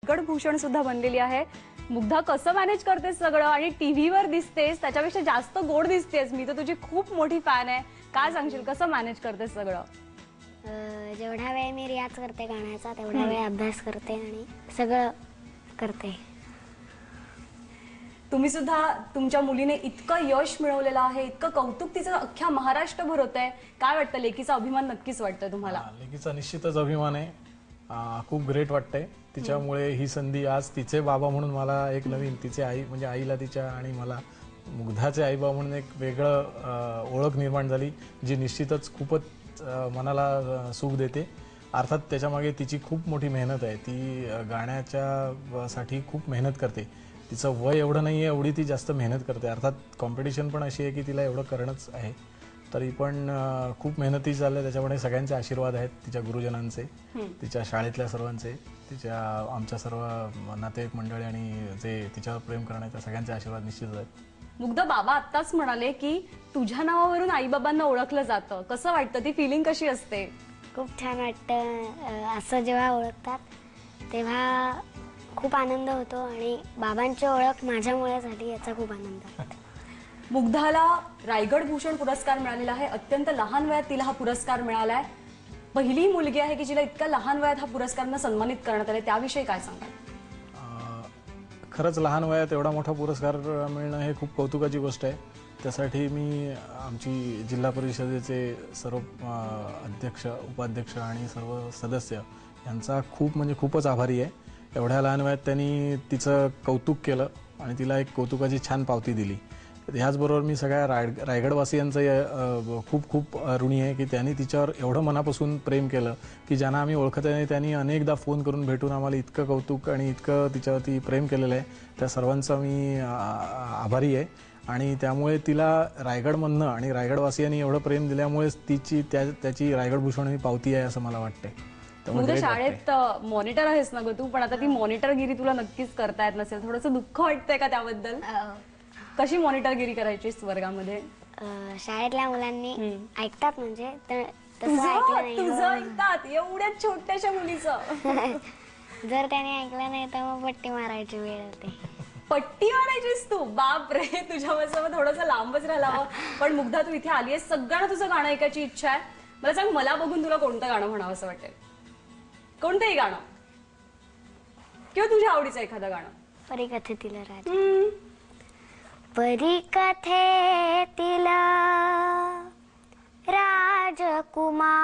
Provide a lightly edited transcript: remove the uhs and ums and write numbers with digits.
रायगड भूषण सुद्धा बनलेली आहे। मुग्धा, कसं मॅनेज करतेस सगळं आणि टीव्हीवर दिसतेस त्याच्यापेक्षा जास्त गोड दिसतेस। मी तर तुझी खूप मोठी फॅन आहे। काय सांगशील, कसं मॅनेज करतेस सगळं? जेवढा वेळ मी रियाज करते गाण्याचा तेवढा वेळ अभ्यास करते आणि सगळं करते। तुम्ही सुद्धा तुमच्या मुलीने इतकं यश मिळवलेलं आहे, इतकं कौतुक तिचं अख्ख्या महाराष्ट्रभर होतंय। काय वाटतं, लेकीचा अभिमान नक्कीच वाटतोय तुम्हाला? लेकीचा निश्चितच अभिमान आहे। खूप ग्रेट वाटतंय। तिच्यामुळे ही संधी आज तिचे बाबा म्हणून मला एक नवीन, तिचे आई म्हणजे आईला तिच्या आणि मला मुग्धाचे आई बाबा म्हणून एक वेगळं ओळख निर्माण झाली, जी निश्चितच खूपच मनाला सुख देते। अर्थात त्याच्यामागे तिची खूप मोठी मेहनत आहे। ती गाण्याच्या साठी खूप मेहनत करते। तिचं वय एवढं नाही आहे, एवढी ती जास्त मेहनत करते। अर्थात कॉम्पिटिशन पण अशी आहे की तिला एवढं करणंच आहे, तरी पण खूप मेहनती झाल्या। त्याच्यामुळे सगळ्यांचे आशीर्वाद आहेत, तिच्या गुरुजनांचे, तिच्या शाळेतल्या सर्वांचे, तिच्या आमच्या सर्व नातेवाईक मंडळी आणि जे तिच्यावर प्रेम करण्याच्या सगळ्यांचे आशीर्वाद निश्चित आहेत। मुग्धा, बाबा आत्ताच म्हणाले की तुझ्या नावावरून आईबाबांना ओळखलं जातं, कसं वाटतं? ती फिलिंग कशी असते? खूप छान वाटतं। असं जेव्हा ओळखतात तेव्हा खूप आनंद होतो आणि बाबांची ओळख माझ्यामुळे झाली याचा खूप आनंद वाटतो। मुग्धाला रायगड भूषण पुरस्कार मिळालेला आहे। अत्यंत लहान वयात तिला हा पुरस्कार मिळालाय। पहिली मुलगी आहे की जिला इतक्या लहान वयात हा पुरस्कारानं सन्मानित करण्यात आले, त्याविषयी काय सांगाल? खरंच लहान वयात एवढा मोठा पुरस्कार मिळणं हे खूप कौतुकाची गोष्ट आहे। त्यासाठी मी आमची जिल्हा परिषदेचे सर्व अध्यक्ष, उपाध्यक्ष आणि सर्व सदस्य यांचा खूपच आभारी आहे। एवढ्या लहान वयात त्यांनी तिचं कौतुक केलं आणि तिला एक कौतुकाची छान पावती दिली। ह्याचबरोबर मी सगळ्या रायगडवासियांचं खूप ऋणी आहे की त्यांनी तिच्यावर एवढं मनापासून प्रेम केलं की ज्यांना आम्ही ओळखत नाही त्यांनी अनेकदा फोन करून भेटून आम्हाला इतकं कौतुक आणि इतकं तिच्यावरती प्रेम केलेलं आहे। त्या सर्वांचा मी आभारी आहे आणि त्यामुळे तिला रायगडमधनं आणि रायगडवासियांनी एवढं प्रेम दिल्यामुळेच त्याची रायगड भूषण ही पावती आहे असं मला वाटतंय। मुग्धा, शाळेत मॉनिटर आहेस ना ग तू, पण आता ती मॉनिटरगिरी तुला नक्कीच करता येत नसेल, थोडंसं दुःख वाटतंय का त्याबद्दल? कशी मॉनिटरगिरी करायची वर्गामध्ये? शाळेतल्या मुलांनी ऐकतात म्हणजे तुझं ऐकतात एवढ्या छोट्याशा मुलीचं? जर त्याने ऐकलं नाही तर मग पट्टी मारायची वेळ येते। पट्टी मारायचीस तू? बाप रे, तुझ्यापासून थोडंसं लांबच राहायला हवं। पण मुग्धा, तू इथे आली आहेस, सगळ्यांना तुझं गाणं ऐकायची इच्छा आहे। मला सांग, मला बघून तुला कोणतं गाणं म्हणावं असं वाटेल? कोणतंही गाणं किंवा तुझ्या आवडीचं एखादं गाणं? परिकथेतील राजा। परिकथेतील राजकुमारा